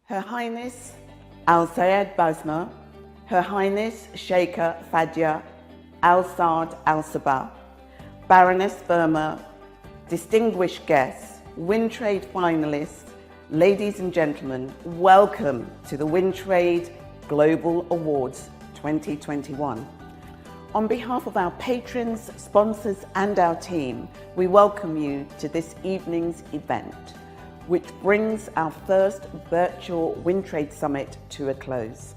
Her Highness Al Sayed Basma, Her Highness Sheikha Fadia Al Saad Al Sabah, Baroness Burma, distinguished guests, WinTrade finalists, ladies and gentlemen, welcome to the WinTrade Global Awards 2021. On behalf of our patrons, sponsors and our team, we welcome you to this evening's event, which brings our first virtual WinTrade Summit to a close.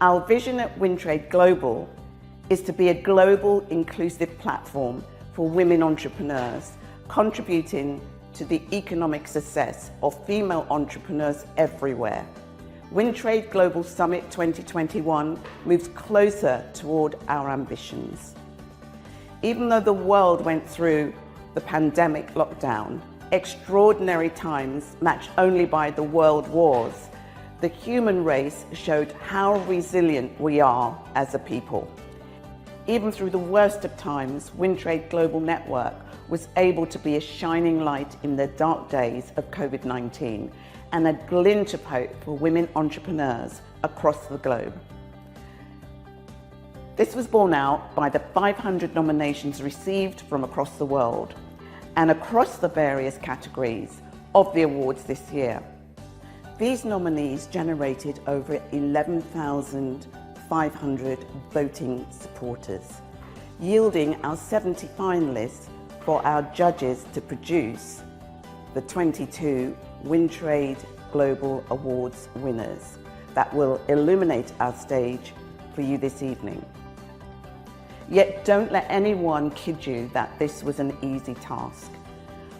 Our vision at WinTrade Global is to be a global inclusive platform for women entrepreneurs, contributing to the economic success of female entrepreneurs everywhere. WinTrade Global Summit 2021 moves closer toward our ambitions. Even though the world went through the pandemic lockdown, extraordinary times matched only by the world wars, the human race showed how resilient we are as a people. Even through the worst of times, WinTrade Global Network was able to be a shining light in the dark days of COVID-19 and a glint of hope for women entrepreneurs across the globe. This was borne out by the 500 nominations received from across the world and across the various categories of the awards this year. These nominees generated over 11,500 voting supporters, yielding our 70 finalists for our judges to produce the 22 WinTrade Global Awards winners that will illuminate our stage for you this evening. Yet don't let anyone kid you that this was an easy task.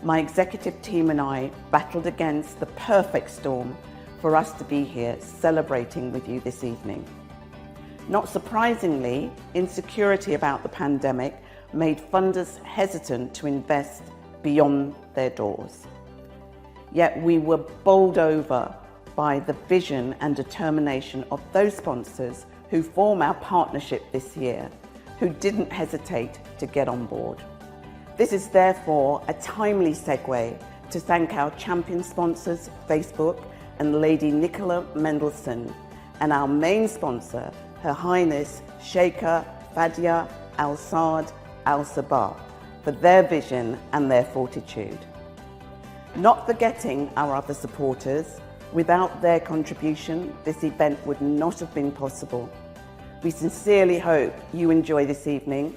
My executive team and I battled against the perfect storm for us to be here celebrating with you this evening. Not surprisingly, insecurity about the pandemic made funders hesitant to invest beyond their doors. Yet we were bowled over by the vision and determination of those sponsors who form our partnership this year, who didn't hesitate to get on board. This is therefore a timely segue to thank our champion sponsors, Facebook and Lady Nicola Mendelsohn, and our main sponsor, Her Highness Sheikha Fadia Al Saad Al Sabah, for their vision and their fortitude. Not forgetting our other supporters, without their contribution, this event would not have been possible. We sincerely hope you enjoy this evening,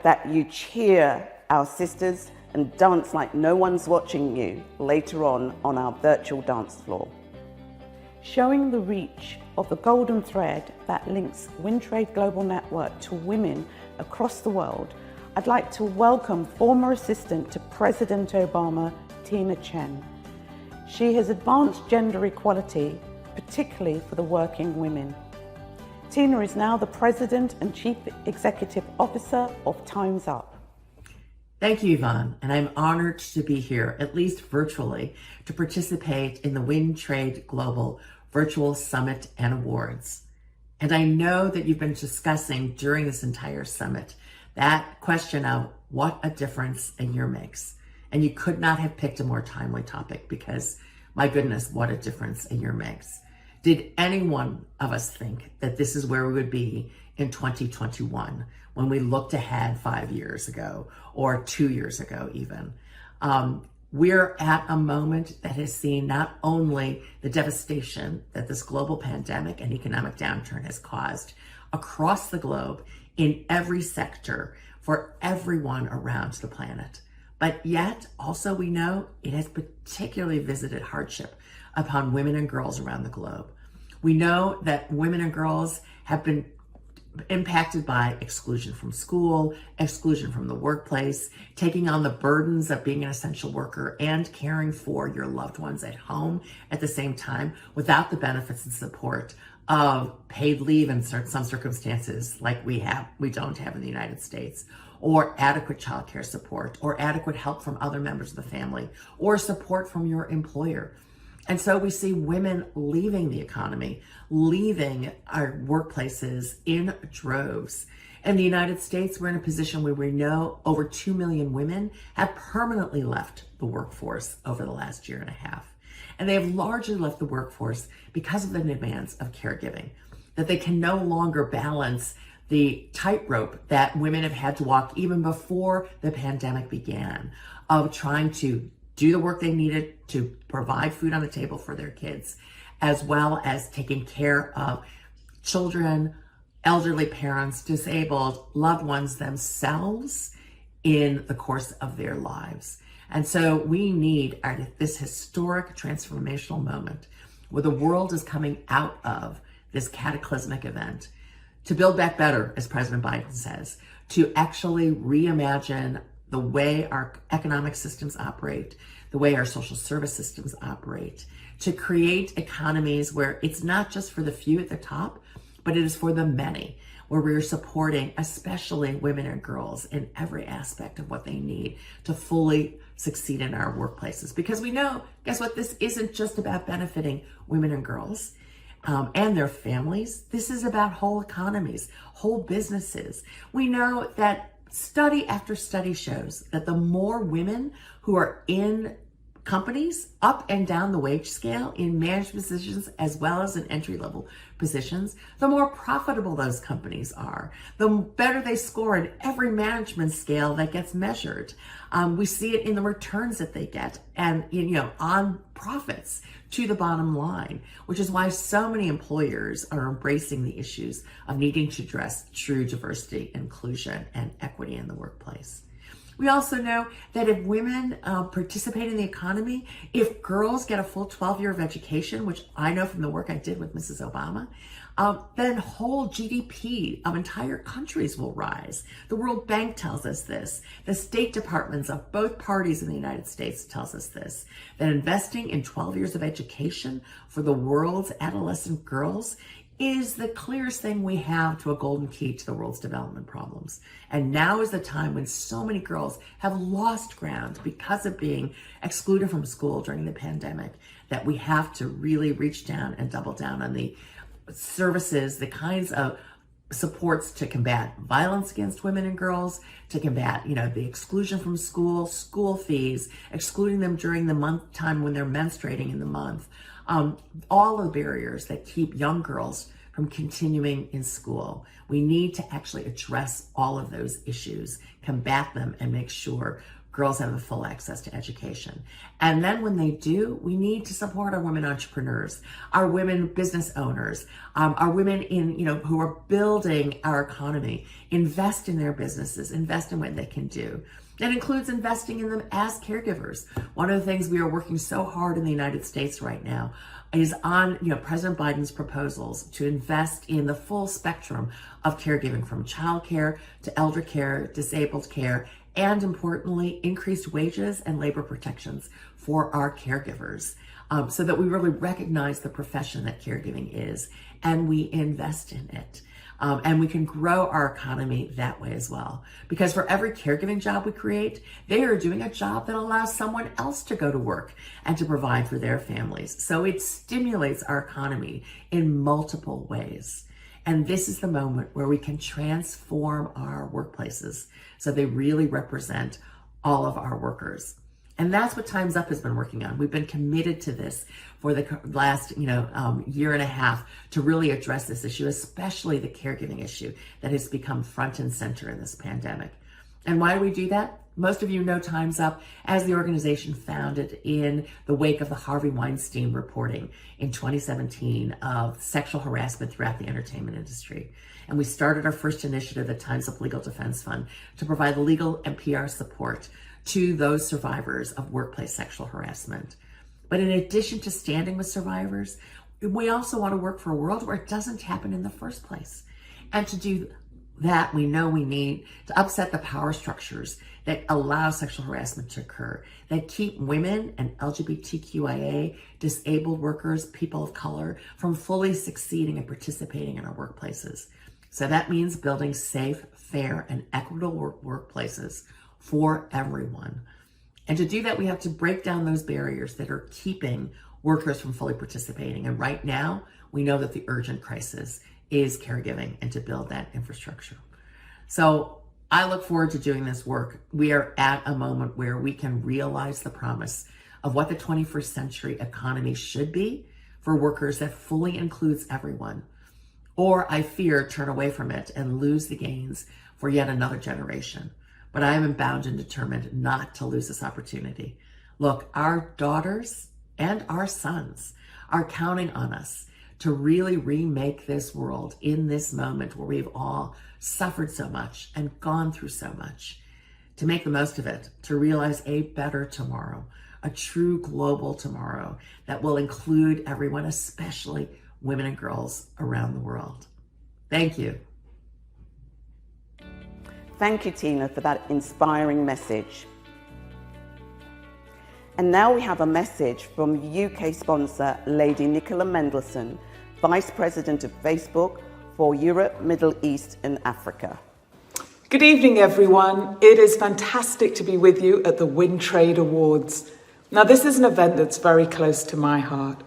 that you cheer our sisters and dance like no one's watching you later on our virtual dance floor. Showing the reach of the golden thread that links WinTrade Global Network to women across the world, I'd like to welcome former Assistant to President Obama, Tina Chen. She has advanced gender equality, particularly for the working women. Tina is now the President and Chief Executive Officer of Time's Up. Thank you, Yvonne, and I'm honored to be here, at least virtually, to participate in the WinTrade Global Virtual Summit and Awards. And I know that you've been discussing during this entire summit that question of what a difference a year makes. And you could not have picked a more timely topic because, my goodness, what a difference a year makes. Did any one of us think that this is where we would be in 2021 when we looked ahead 5 years ago or 2 years ago even? We're at a moment that has seen not only the devastation that this global pandemic and economic downturn has caused across the globe in every sector for everyone around the planet, but yet also we know it has particularly visited hardship upon women and girls around the globe. We know that women and girls have been impacted by exclusion from school, exclusion from the workplace, taking on the burdens of being an essential worker and caring for your loved ones at home at the same time without the benefits and support of paid leave in some circumstances like we don't have in the United States, or adequate childcare support, or adequate help from other members of the family, or support from your employer. And so we see women leaving the economy, leaving our workplaces in droves. In the United States, we're in a position where we know over 2 million women have permanently left the workforce over the last year and a half. And they have largely left the workforce because of the demands of caregiving, that they can no longer balance the tightrope that women have had to walk even before the pandemic began, of trying to do the work they needed to provide food on the table for their kids, as well as taking care of children, elderly parents, disabled loved ones themselves in the course of their lives. And so we need this historic transformational moment where the world is coming out of this cataclysmic event to build back better, as President Biden says, to actually reimagine the way our economic systems operate, the way our social service systems operate, to create economies where it's not just for the few at the top, but it is for the many, where we're supporting especially women and girls in every aspect of what they need to fully succeed in our workplaces. Because we know, guess what, this isn't just about benefiting women and girls and their families. This is about whole economies, whole businesses. We know that study after study shows that the more women who are in companies up and down the wage scale, in management positions as well as in entry-level positions, the more profitable those companies are, the better they score in every management scale that gets measured. We see it in the returns that they get and on profits to the bottom line, which is why so many employers are embracing the issues of needing to address true diversity, inclusion, and equity in the workplace. We also know that if women participate in the economy, if girls get a full 12-year of education, which I know from the work I did with Mrs. Obama, then whole GDP of entire countries will rise. The World Bank tells us this. The State Departments of both parties in the United States tells us this, that investing in 12 years of education for the world's adolescent girls is the clearest thing we have to a golden key to the world's development problems. And now is the time when so many girls have lost ground because of being excluded from school during the pandemic, that we have to really reach down and double down on the services, the kinds of supports to combat violence against women and girls, to combat, the exclusion from school, school fees, excluding them during the time when they're menstruating in the month, all of the barriers that keep young girls from continuing in school. We need to actually address all of those issues, combat them, and make sure girls have a full access to education. And then when they do, we need to support our women entrepreneurs, our women business owners, our women who are building our economy, invest in their businesses, invest in what they can do. That includes investing in them as caregivers. One of the things we are working so hard in the United States right now is on President Biden's proposals to invest in the full spectrum of caregiving, from childcare to elder care, disabled care, and importantly, increased wages and labor protections for our caregivers, so that we really recognize the profession that caregiving is and we invest in it. And we can grow our economy that way as well. Because for every caregiving job we create, they are doing a job that allows someone else to go to work and to provide for their families. So it stimulates our economy in multiple ways. And this is the moment where we can transform our workplaces so they really represent all of our workers. And that's what Time's Up has been working on. We've been committed to this for the last, year and a half to really address this issue, especially the caregiving issue that has become front and center in this pandemic. And why do we do that? Most of you know Time's Up as the organization founded in the wake of the Harvey Weinstein reporting in 2017 of sexual harassment throughout the entertainment industry. And we started our first initiative, the Time's Up Legal Defense Fund, to provide legal and PR support to those survivors of workplace sexual harassment. But in addition to standing with survivors, we also want to work for a world where it doesn't happen in the first place. And to do that, we know we need to upset the power structures that allow sexual harassment to occur, that keep women and LGBTQIA, disabled workers, people of color from fully succeeding and participating in our workplaces. So that means building safe, fair, and equitable workplaces for everyone. And to do that, we have to break down those barriers that are keeping workers from fully participating. And right now, we know that the urgent crisis is caregiving and to build that infrastructure. So I look forward to doing this work. We are at a moment where we can realize the promise of what the 21st century economy should be for workers that fully includes everyone, or I fear turn away from it and lose the gains for yet another generation. But I am bound and determined not to lose this opportunity. Look, our daughters and our sons are counting on us to really remake this world in this moment where we've all suffered so much and gone through so much, to make the most of it, to realize a better tomorrow, a true global tomorrow that will include everyone, especially women and girls around the world. Thank you. Thank you, Tina, for that inspiring message. And now we have a message from UK sponsor, Lady Nicola Mendelsohn, Vice President of Facebook for Europe, Middle East and Africa. Good evening, everyone. It is fantastic to be with you at the WinTrade Awards. Now, this is an event that's very close to my heart.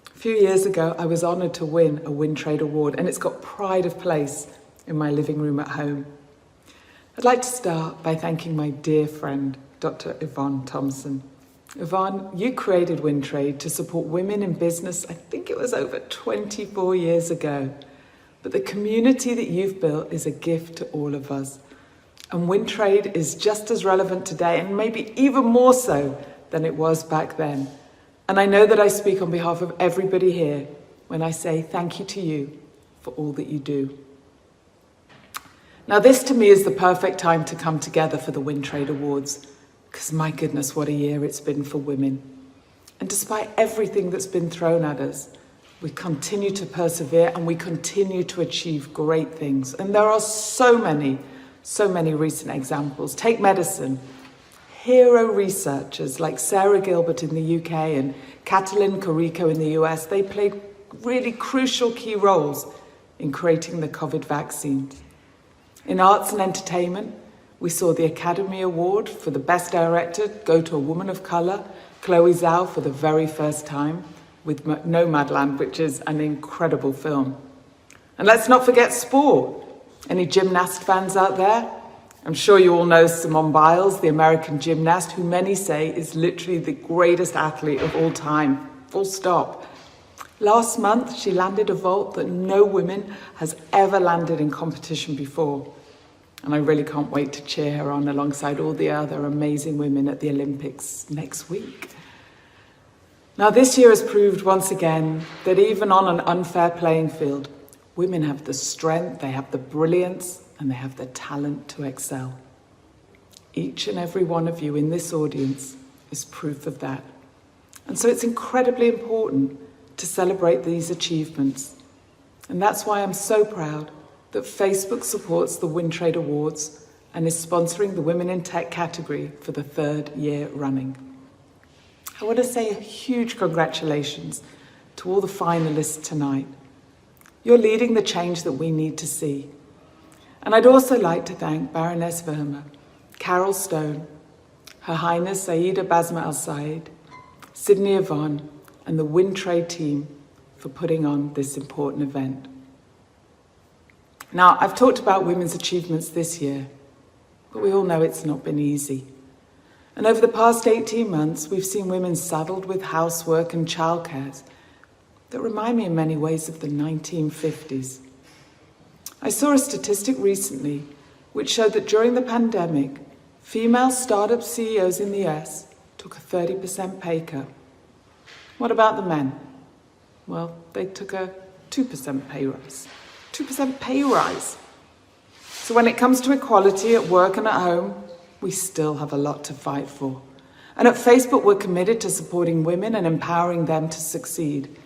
A few years ago, I was honoured to win a WinTrade Award, and it's got pride of place in my living room at home. I'd like to start by thanking my dear friend, Dr. Yvonne Thompson. Yvonne, you created WinTrade to support women in business, I think it was over 24 years ago. But the community that you've built is a gift to all of us. And WinTrade is just as relevant today, and maybe even more so than it was back then. And I know that I speak on behalf of everybody here when I say thank you to you for all that you do. Now, this to me is the perfect time to come together for the WinTrade Awards, because my goodness, what a year it's been for women. And despite everything that's been thrown at us, we continue to persevere and we continue to achieve great things. And there are so many recent examples. Take medicine. Hero researchers like Sarah Gilbert in the UK and Katalin Kariko in the US, they played really crucial key roles in creating the COVID vaccine. In arts and entertainment, we saw the Academy Award for the Best Director go to a woman of colour, Chloe Zhao, for the very first time, with Nomadland, which is an incredible film. And let's not forget sport. Any gymnast fans out there? I'm sure you all know Simone Biles, the American gymnast, who many say is literally the greatest athlete of all time. Full stop. Last month, she landed a vault that no woman has ever landed in competition before. And I really can't wait to cheer her on alongside all the other amazing women at the Olympics next week. Now, this year has proved once again that even on an unfair playing field, women have the strength, they have the brilliance, and they have the talent to excel. Each and every one of you in this audience is proof of that. And so it's incredibly important to celebrate these achievements. And that's why I'm so proud that Facebook supports the WinTrade Awards and is sponsoring the Women in Tech category for the 3rd year running. I want to say a huge congratulations to all the finalists tonight. You're leading the change that we need to see. And I'd also like to thank Baroness Verma, Carol Stone, Her Highness Aida Basma Al Said, Sydney Yvonne, and the WinTrade team for putting on this important event. Now, I've talked about women's achievements this year, but we all know it's not been easy. And over the past 18 months, we've seen women saddled with housework and childcare that remind me in many ways of the 1950s. I saw a statistic recently which showed that during the pandemic, female startup CEOs in the US took a 30% pay cut. What about the men? Well, they took a 2% pay rise. 2% pay rise. So when it comes to equality at work and at home, we still have a lot to fight for. And at Facebook, we're committed to supporting women and empowering them to succeed.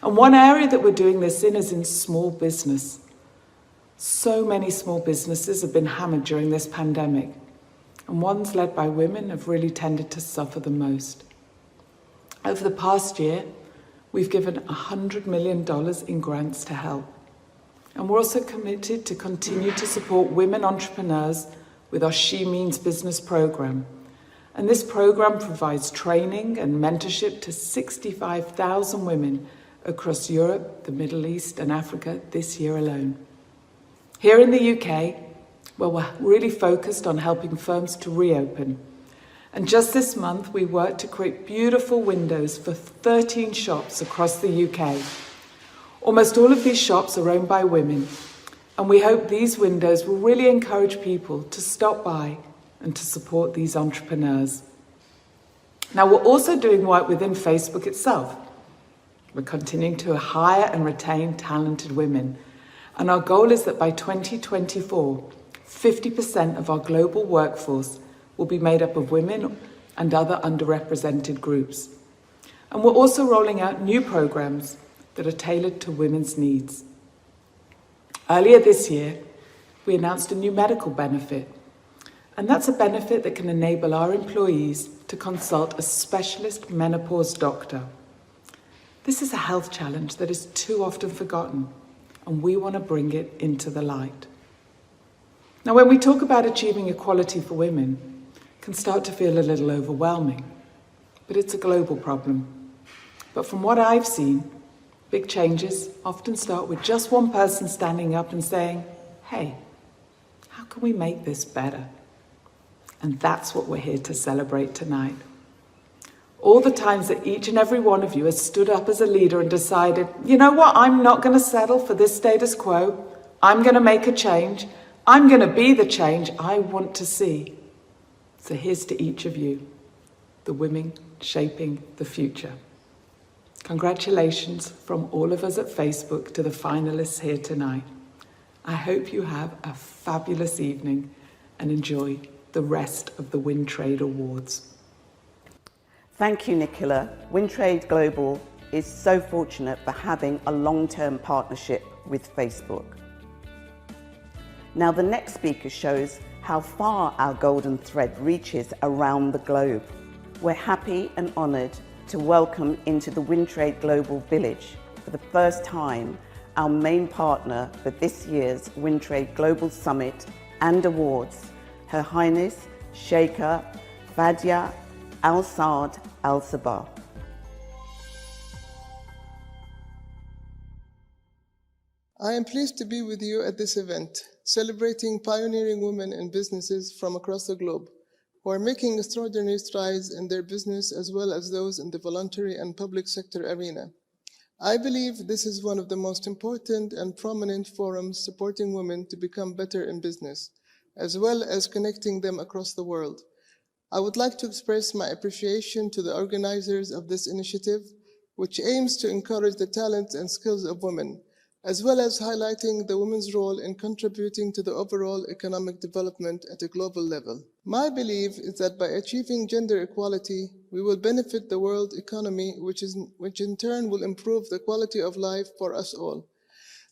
And one area that we're doing this in is in small business. So many small businesses have been hammered during this pandemic, and ones led by women have really tended to suffer the most. Over the past year, we've given $100 million in grants to help. And we're also committed to continue to support women entrepreneurs with our She Means Business program. And this program provides training and mentorship to 65,000 women across Europe, the Middle East, and Africa this year alone. Here in the UK, well, we're really focused on helping firms to reopen. And just this month, we worked to create beautiful windows for 13 shops across the UK. Almost all of these shops are owned by women, and we hope these windows will really encourage people to stop by and to support these entrepreneurs. Now, we're also doing work within Facebook itself. We're continuing to hire and retain talented women, and our goal is that by 2024, 50% of our global workforce will be made up of women and other underrepresented groups. And we're also rolling out new programs that are tailored to women's needs. Earlier this year, we announced a new medical benefit, and that's a benefit that can enable our employees to consult a specialist menopause doctor. This is a health challenge that is too often forgotten, and we want to bring it into the light. Now, when we talk about achieving equality for women, it can start to feel a little overwhelming, but it's a global problem. But from what I've seen, big changes often start with just one person standing up and saying, "Hey, how can we make this better?" And that's what we're here to celebrate tonight. All the times that each and every one of you has stood up as a leader and decided, you know what, I'm not going to settle for this status quo. I'm going to make a change. I'm going to be the change I want to see. So here's to each of you, the women shaping the future. Congratulations from all of us at Facebook to the finalists here tonight. I hope you have a fabulous evening and enjoy the rest of the WinTrade Awards. Thank you, Nicola. WinTrade Global is so fortunate for having a long-term partnership with Facebook. Now, the next speaker shows how far our golden thread reaches around the globe. We're happy and honoured to welcome into the WinTrade Global Village for the first time our main partner for this year's WinTrade Global Summit and Awards, Her Highness Sheikha Fadia Al Saad Al Sabah. I am pleased to be with you at this event, celebrating pioneering women and businesses from across the globe who are making extraordinary strides in their business as well as those in the voluntary and public sector arena. I believe this is one of the most important and prominent forums supporting women to become better in business, as well as connecting them across the world. I would like to express my appreciation to the organizers of this initiative, which aims to encourage the talents and skills of women, as well as highlighting the women's role in contributing to the overall economic development at a global level. My belief is that by achieving gender equality, we will benefit the world economy, which in turn will improve the quality of life for us all.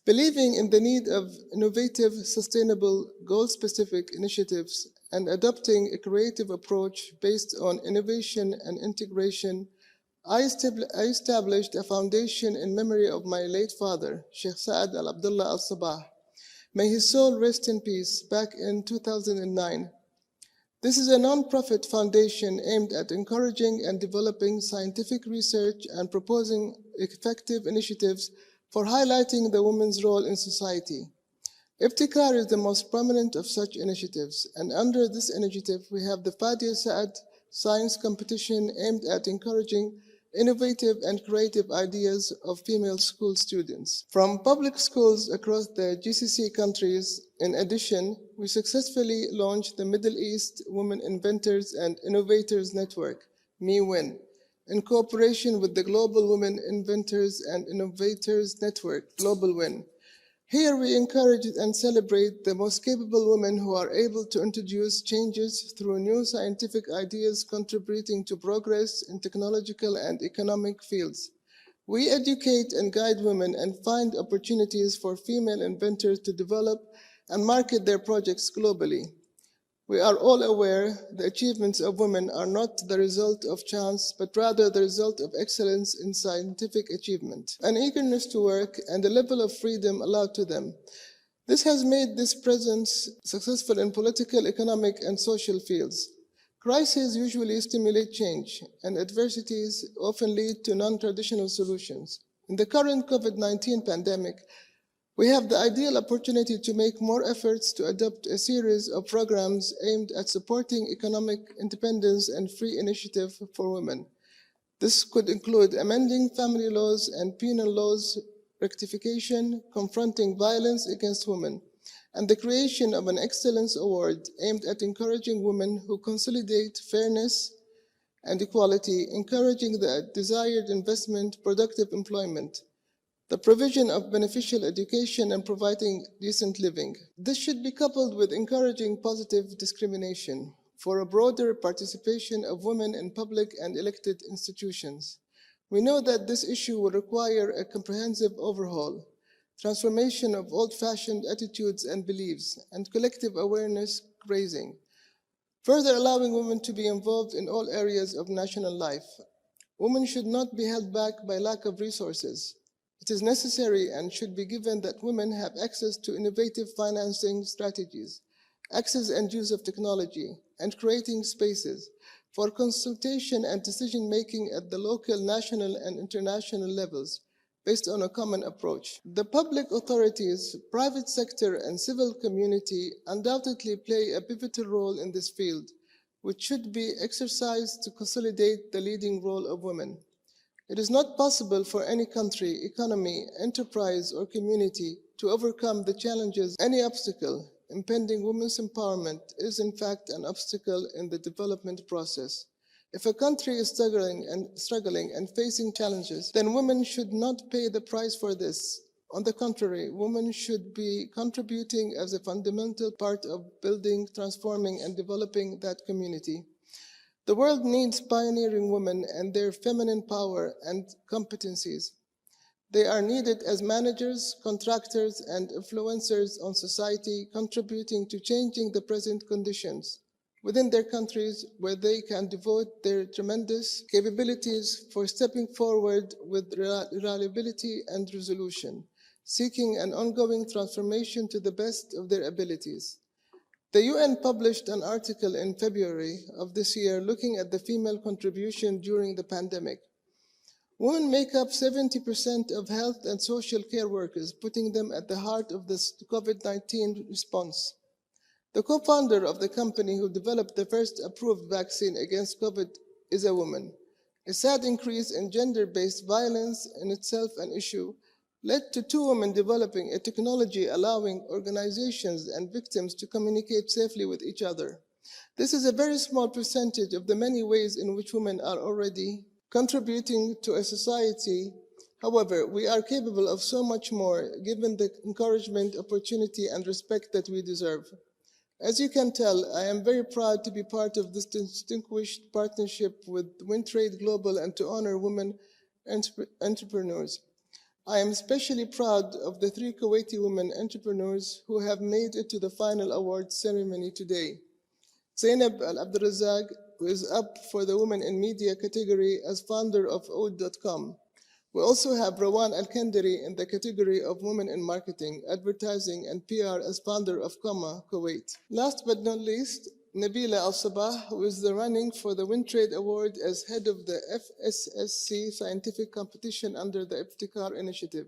Believing in the need of innovative, sustainable, goal-specific initiatives and adopting a creative approach based on innovation and integration, I established a foundation in memory of my late father, Sheikh Saad Al-Abdullah Al-Sabah. May his soul rest in peace, back in 2009. This is a non-profit foundation aimed at encouraging and developing scientific research and proposing effective initiatives for highlighting the woman's role in society. Iftikhar is the most prominent of such initiatives, and under this initiative, we have the Fadia Saad Science Competition aimed at encouraging innovative and creative ideas of female school students from public schools across the GCC countries. In addition, we successfully launched the Middle East Women Inventors and Innovators Network, MeWin, in cooperation with the Global Women Inventors and Innovators Network, Global Win. Here we encourage and celebrate the most capable women who are able to introduce changes through new scientific ideas contributing to progress in technological and economic fields. We educate and guide women and find opportunities for female inventors to develop and market their projects globally. We are all aware the achievements of women are not the result of chance, but rather the result of excellence in scientific achievement, an eagerness to work, and a level of freedom allowed to them. This has made this presence successful in political, economic, and social fields. Crises usually stimulate change, and adversities often lead to non-traditional solutions. In the current COVID-19 pandemic, We have the ideal opportunity to make more efforts to adopt a series of programs aimed at supporting economic independence and free initiative for women. This could include amending family laws and penal laws, rectification, confronting violence against women, and the creation of an Excellence Award aimed at encouraging women who consolidate fairness and equality, encouraging the desired investment, productive employment, the provision of beneficial education, and providing decent living. This should be coupled with encouraging positive discrimination for a broader participation of women in public and elected institutions. We know that this issue will require a comprehensive overhaul, transformation of old-fashioned attitudes and beliefs, and collective awareness raising, further allowing women to be involved in all areas of national life. Women should not be held back by lack of resources. It is necessary and should be given that women have access to innovative financing strategies, access and use of technology, and creating spaces for consultation and decision-making at the local, national, and international levels based on a common approach. The public authorities, private sector, and civil community undoubtedly play a pivotal role in this field, which should be exercised to consolidate the leading role of women. It is not possible for any country, economy, enterprise, or community to overcome the challenges. Any obstacle impeding women's empowerment is in fact an obstacle in the development process. If a country is struggling and facing challenges, then women should not pay the price for this. On the contrary, women should be contributing as a fundamental part of building, transforming, and developing that community. The world needs pioneering women and their feminine power and competencies. They are needed as managers, contractors, and influencers on society, contributing to changing the present conditions within their countries, where they can devote their tremendous capabilities for stepping forward with reliability and resolution, seeking an ongoing transformation to the best of their abilities. The UN published an article in February of this year looking at the female contribution during the pandemic. Women make up 70% of health and social care workers, putting them at the heart of this COVID-19 response. The co-founder of the company who developed the first approved vaccine against COVID is a woman. A sad increase in gender-based violence, in itself an issue, led to two women developing a technology allowing organizations and victims to communicate safely with each other. This is a very small percentage of the many ways in which women are already contributing to a society. However, we are capable of so much more, given the encouragement, opportunity, and respect that we deserve. As you can tell, I am very proud to be part of this distinguished partnership with WinTrade Global and to honor women entrepreneurs. I am especially proud of the 3 Kuwaiti women entrepreneurs who have made it to the final awards ceremony today. Zainab Al-Abdulrazak, who is up for the Women in Media category as founder of Oud.com. We also have Rawan Al-Kandari in the category of Women in Marketing, Advertising, and PR as founder of Comma, Kuwait. Last but not least, Nabila Al-Sabah, who is the running for the WinTrade Award as head of the FSSC scientific competition under the Ibtikar initiative.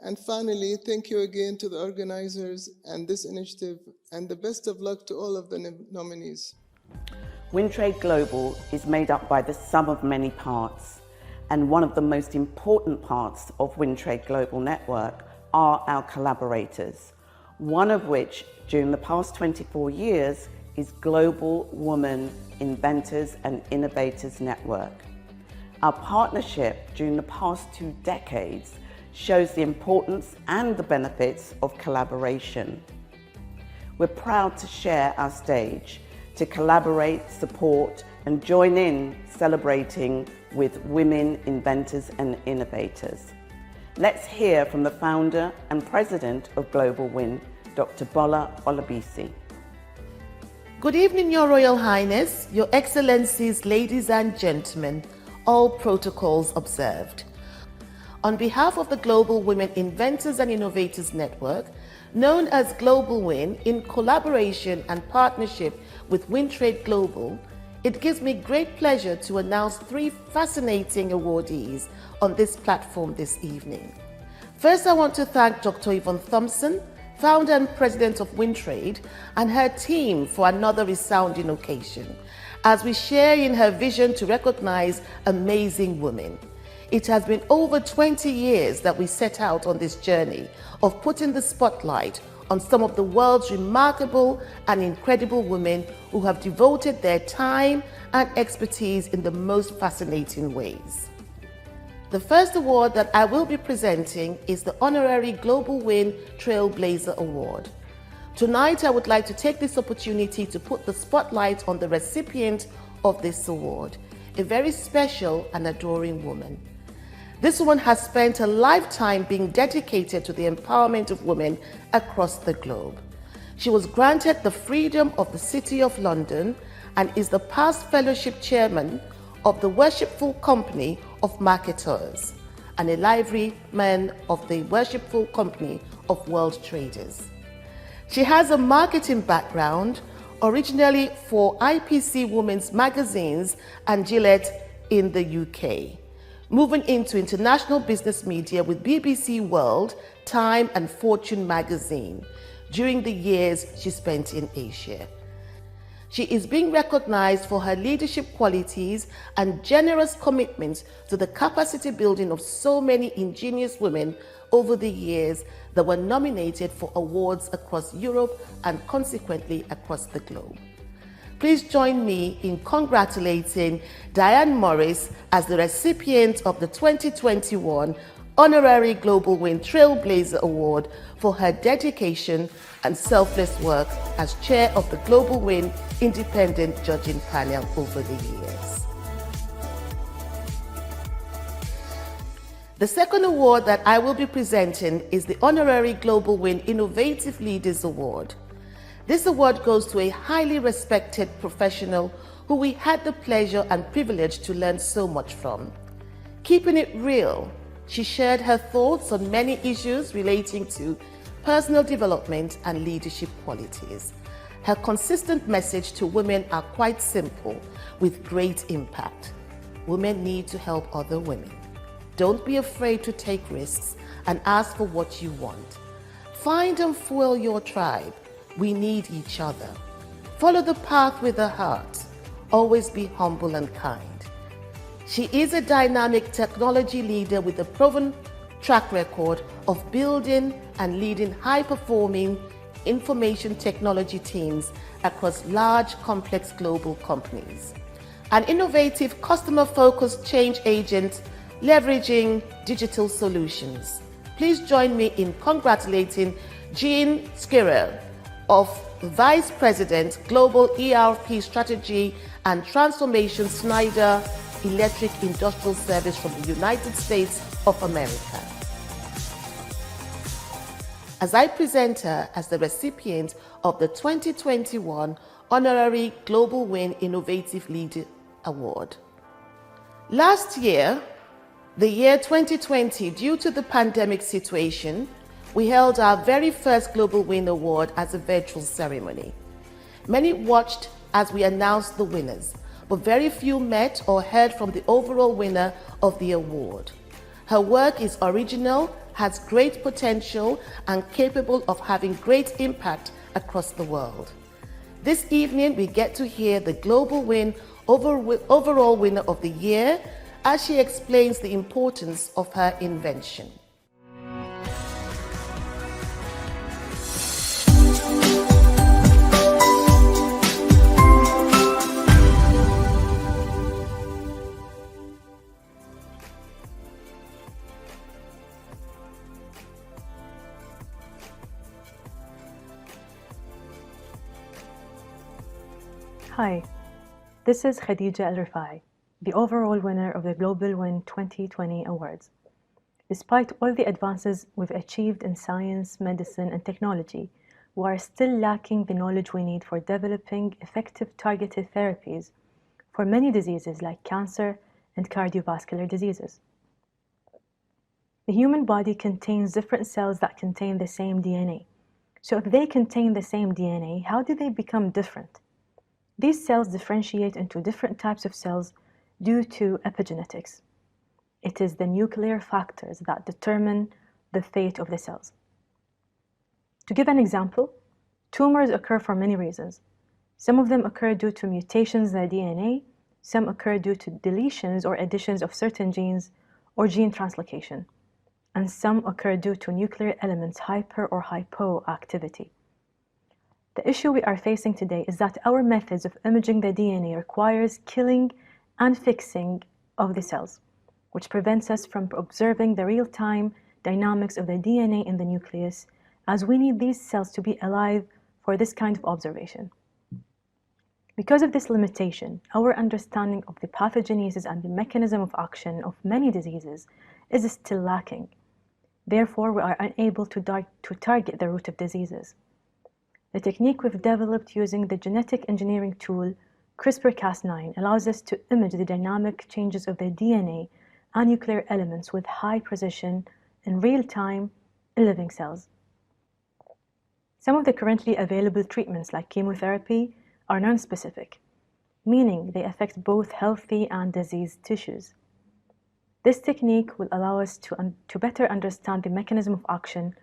And finally, thank you again to the organizers and this initiative, and the best of luck to all of the nominees. WinTrade Global is made up by the sum of many parts, and one of the most important parts of WinTrade Global Network are our collaborators, one of which during the past 24 years is Global Women Inventors and Innovators Network. Our partnership during the past 2 decades shows the importance and the benefits of collaboration. We're proud to share our stage, to collaborate, support, and join in celebrating with women inventors and innovators. Let's hear from the founder and president of Global Win, Dr. Bola Olabisi. Good evening, Your Royal Highness, Your Excellencies, ladies and gentlemen, all protocols observed. On behalf of the Global Women Inventors and Innovators Network, known as Global Win, in collaboration and partnership with WinTrade Global, it gives me great pleasure to announce 3 fascinating awardees on this platform this evening. First, I want to thank Dr. Yvonne Thompson, founder and president of WinTrade, and her team for another resounding occasion, as we share in her vision to recognize amazing women. It has been over 20 years that we set out on this journey of putting the spotlight on some of the world's remarkable and incredible women who have devoted their time and expertise in the most fascinating ways. The first award that I will be presenting is the Honorary Global Win Trailblazer Award. Tonight, I would like to take this opportunity to put the spotlight on the recipient of this award, a very special and adoring woman. This woman has spent a lifetime being dedicated to the empowerment of women across the globe. She was granted the freedom of the City of London and is the past fellowship chairman of the Worshipful Company of Marketers and a liveryman of the Worshipful Company of World Traders. She has a marketing background, originally for IPC Women's Magazines and Gillette in the UK, moving into international business media with BBC World, Time and Fortune magazine during the years she spent in Asia. She is being recognized for her leadership qualities and generous commitment to the capacity building of so many ingenious women over the years that were nominated for awards across Europe and consequently across the globe. Please join me in congratulating Diane Morris as the recipient of the 2021 Honorary Global Win Trailblazer Award for her dedication and selfless work as chair of the Global Win Independent Judging Panel over the years. The second award that I will be presenting is the Honorary Global Win Innovative Leaders Award. This award goes to a highly respected professional who we had the pleasure and privilege to learn so much from. Keeping it real, she shared her thoughts on many issues relating to personal development and leadership qualities. Her consistent message to women are quite simple, with great impact. Women need to help other women. Don't be afraid to take risks and ask for what you want. Find and fuel your tribe. We need each other. Follow the path with the heart. Always be humble and kind. She is a dynamic technology leader with a proven track record of building and leading high-performing information technology teams across large, complex global companies. An innovative, customer-focused change agent leveraging digital solutions. Please join me in congratulating Jean Skirrell, of Vice President, Global ERP Strategy and Transformation, Schneider Electric Industrial Service from the United States of America, as I present her as the recipient of the 2021 Honorary Global Win Innovative Leader Award. Last year, the year 2020, due to the pandemic situation, we held our very first Global Win Award as a virtual ceremony. Many watched as we announced the winners, but very few met or heard from the overall winner of the award. Her work is original, has great potential, and capable of having great impact across the world. This evening, we get to hear the Global Win overall winner of the year as she explains the importance of her invention. Hi, this is Khadija Al-Rifai, the overall winner of the Global Win 2020 Awards. Despite all the advances we've achieved in science, medicine, and technology, we are still lacking the knowledge we need for developing effective targeted therapies for many diseases like cancer and cardiovascular diseases. The human body contains different cells that contain the same DNA. So if they contain the same DNA, how do they become different? These cells differentiate into different types of cells due to epigenetics. It is the nuclear factors that determine the fate of the cells. To give an example, tumors occur for many reasons. Some of them occur due to mutations in the DNA, some occur due to deletions or additions of certain genes or gene translocation, and some occur due to nuclear elements hyper or hypoactivity. The issue we are facing today is that our methods of imaging the DNA requires killing and fixing of the cells, which prevents us from observing the real-time dynamics of the DNA in the nucleus, as we need these cells to be alive for this kind of observation. Because of this limitation, our understanding of the pathogenesis and the mechanism of action of many diseases is still lacking. Therefore, we are unable to target the root of diseases. The technique we've developed using the genetic engineering tool CRISPR-Cas9 allows us to image the dynamic changes of the DNA and nuclear elements with high precision in real time in living cells. Some of the currently available treatments like chemotherapy are non-specific, meaning they affect both healthy and diseased tissues. This technique will allow us to better understand the mechanism of action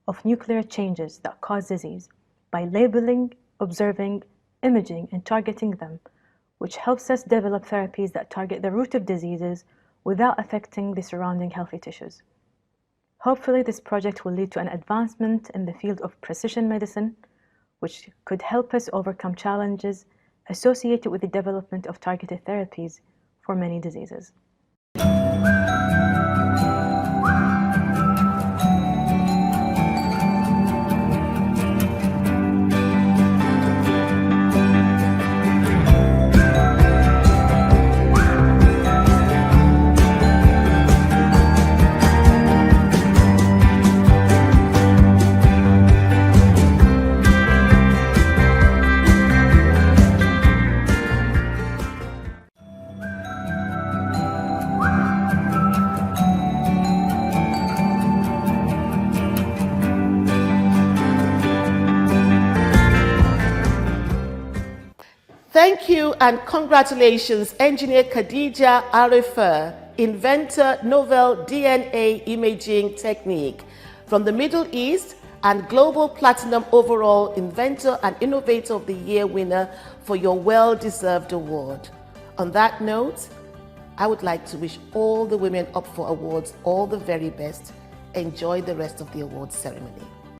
of nuclear changes that cause disease by labeling, observing, imaging, and targeting them, which helps us develop therapies that target the root of diseases without affecting the surrounding healthy tissues. Hopefully, this project will lead to an advancement in the field of precision medicine, which could help us overcome challenges associated with the development of targeted therapies for many diseases. Thank you and congratulations, Engineer Khadija Arifah, inventor novel DNA imaging technique from the Middle East and Global Platinum Overall Inventor and Innovator of the Year winner for your well-deserved award. On that note, I would like to wish all the women up for awards all the very best. Enjoy the rest of the awards ceremony.